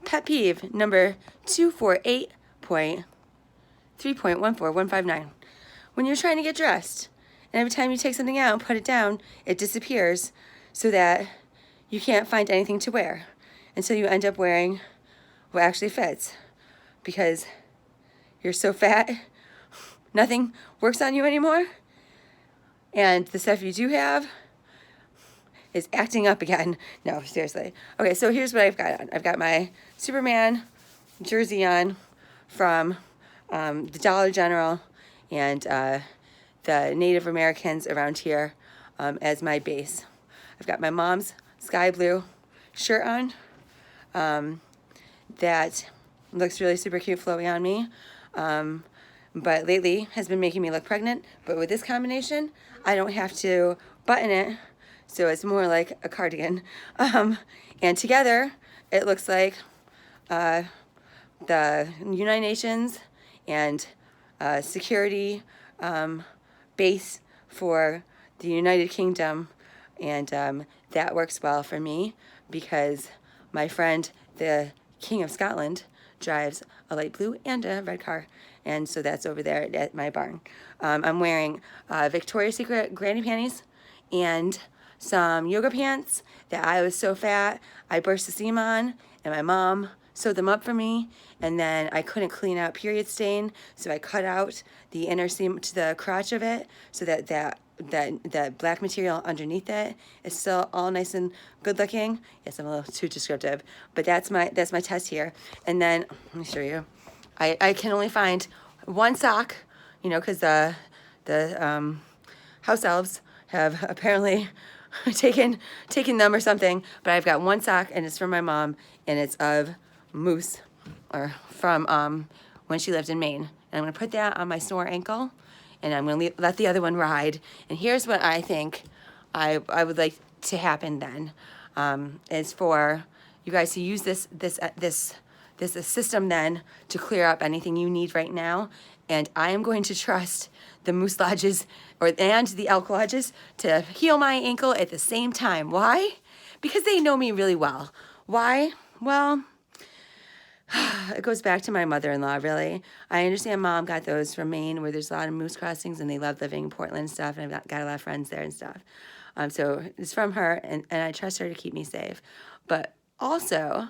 Pet peeve number 248.3.14159. When you're trying to get dressed, and every time you take something out and put it down, it disappears so that you can't find anything to wear. And so you end up wearing what actually fits because you're so fat, nothing works on you anymore. And the stuff you do have is acting up again. No, seriously. Okay, so here's what I've got on. I've got my Superman jersey on from the Dollar General and the Native Americans around here as my base. I've got my mom's sky blue shirt on that looks really super cute flowy on me. But lately has been making me look pregnant. But with this combination, I don't have to button it, so it's more like a cardigan. And together, it looks like the United Nations and security base for the United Kingdom, and that works well for me because my friend, the King of Scotland, drives a light blue and a red car, and so that's over there at my barn. I'm wearing Victoria's Secret granny panties and some yoga pants that I was so fat I burst the seam on, and my mom sewed them up for me, and then I couldn't clean out period stain, so I cut out the inner seam to the crotch of it so that that black material underneath it is still all nice and good looking. Yes, I'm a little too descriptive, but that's my test here. And then let me show you. I can only find one sock, you know, because the house elves have apparently taken them or something. But I've got one sock, and it's from my mom, and it's of moose, or from when she lived in Maine. And I'm gonna put that on my sore ankle, and I'm going to let the other one ride. And here's what I think I would like to happen then, is for you guys to use this system then to clear up anything you need right now. And I am going to trust the moose lodges and the elk lodges to heal my ankle at the same time. Why? Because they know me really well. Why? Well, it goes back to my mother-in-law, really. I understand Mom got those from Maine, where there's a lot of moose crossings, and they love living in Portland and stuff, and I've got a lot of friends there and stuff. So it's from her, and I trust her to keep me safe. But also,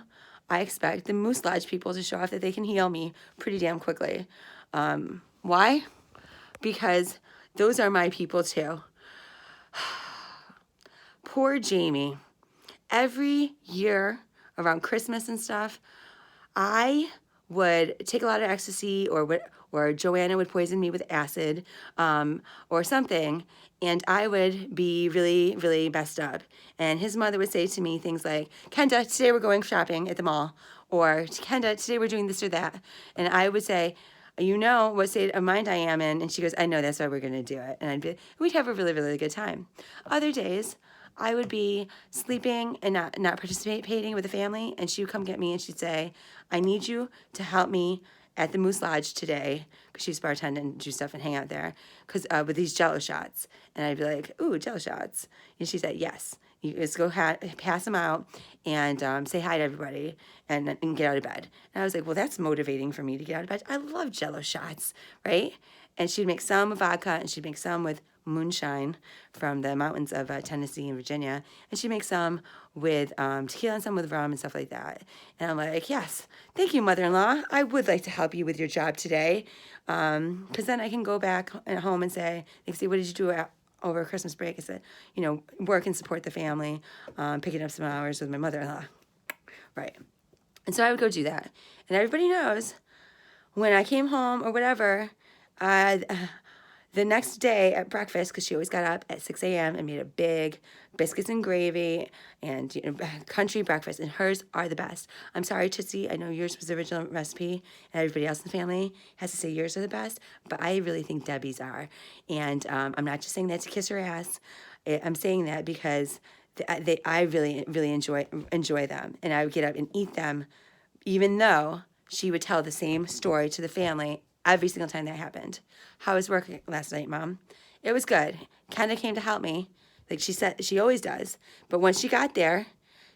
I expect the Moose Lodge people to show off that they can heal me pretty damn quickly. Why? Because those are my people, too. Poor Jamie. Every year around Christmas and stuff, I would take a lot of ecstasy, or Joanna would poison me with acid, or something, and I would be really, really messed up. And his mother would say to me things like, Kenda, today we're going shopping at the mall, or Kenda, today we're doing this or that. And I would say, you know what state of mind I am in? And she goes, I know, that's why we're going to do it. And we'd have a really, really good time. Other days, I would be sleeping and not participating with the family, and she would come get me, and she'd say, I need you to help me at the Moose Lodge today, because she's bartending and do stuff and hang out there, because with these Jello shots. And I'd be like, ooh, Jello shots. And she said, yes. You just go pass them out and say hi to everybody and get out of bed. And I was like, well, that's motivating for me to get out of bed. I love Jello shots, right? And she'd make some with vodka, and she'd make some with moonshine from the mountains of Tennessee and Virginia, and she makes some with tequila and some with rum and stuff like that. And I'm like, yes, thank you, mother-in-law. I would like to help you with your job today, because then I can go back at home and say, they say, what did you do over Christmas break? I said, you know, work and support the family, picking up some hours with my mother-in-law, right? And so I would go do that, and everybody knows when I came home or whatever, the next day at breakfast, because she always got up at 6 a.m. and made a big biscuits and gravy and country breakfast, and hers are the best. I'm sorry, Tootsie, I know yours was the original recipe, and everybody else in the family has to say yours are the best, but I really think Debbie's are. And I'm not just saying that to kiss her ass. I'm saying that because I really, really enjoy them, and I would get up and eat them, even though she would tell the same story to the family every single time that happened. How was work last night, Mom? It was good. Kenda came to help me, like she said she always does. But when she got there,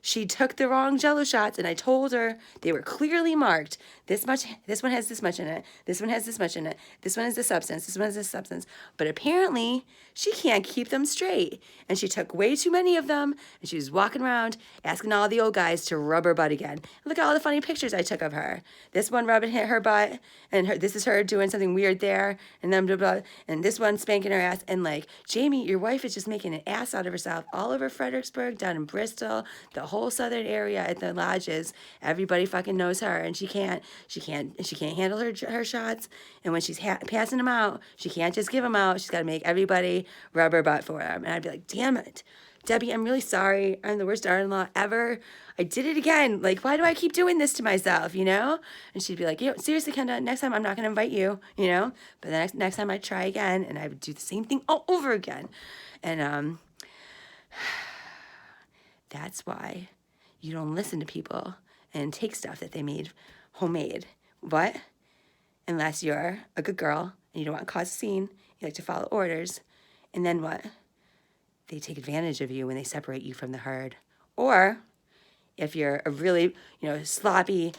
she took the wrong Jello shots, and I told her they were clearly marked. This much, this one has this much in it. This one has this much in it. This one is the substance. This one is this substance. But apparently, she can't keep them straight. And she took way too many of them, and she was walking around asking all the old guys to rub her butt again. Look at all the funny pictures I took of her. This one rubbing her butt, and this is her doing something weird there, and then blah, blah, and this one spanking her ass. And like, Jamie, your wife is just making an ass out of herself all over Fredericksburg, down in Bristol, the whole southern area at the lodges. Everybody fucking knows her, and she can't handle her shots. And when she's passing them out, she can't just give them out. She's got to make everybody rub her butt for them. And I'd be like, damn it, Debbie, I'm really sorry. I'm the worst daughter-in-law ever. I did it again. Like, why do I keep doing this to myself, you know? And she'd be like, seriously, Kenda, next time I'm not going to invite you, you know? But the next time I'd try again, and I would do the same thing all over again. And that's why you don't listen to people and take stuff that they made homemade. What? Unless you're a good girl and you don't want to cause a scene, you like to follow orders. And then what? They take advantage of you when they separate you from the herd. Or if you're a really, sloppy,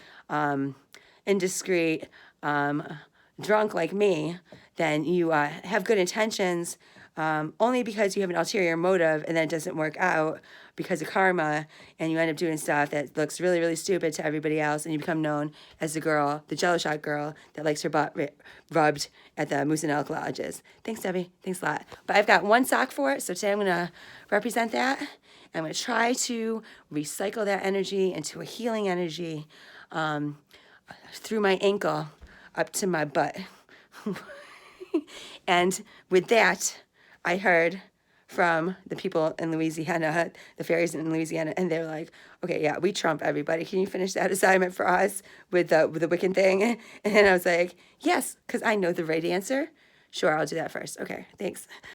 indiscreet, drunk like me, then you have good intentions only because you have an ulterior motive, and then it doesn't work out because of karma, and you end up doing stuff that looks really, really stupid to everybody else, and you become known as the girl, the Jello shot girl that likes her butt rubbed at the Moose and Elk lodges. Thanks, Debbie. Thanks a lot. But I've got one sock for it, so today I'm going to represent that. I'm going to try to recycle that energy into a healing energy through my ankle up to my butt. And with that, I heard from the people in Louisiana, the fairies in Louisiana, and they're like, okay, yeah, we trump everybody. Can you finish that assignment for us with the Wiccan thing? And I was like, yes, because I know the right answer. Sure, I'll do that first. Okay, thanks.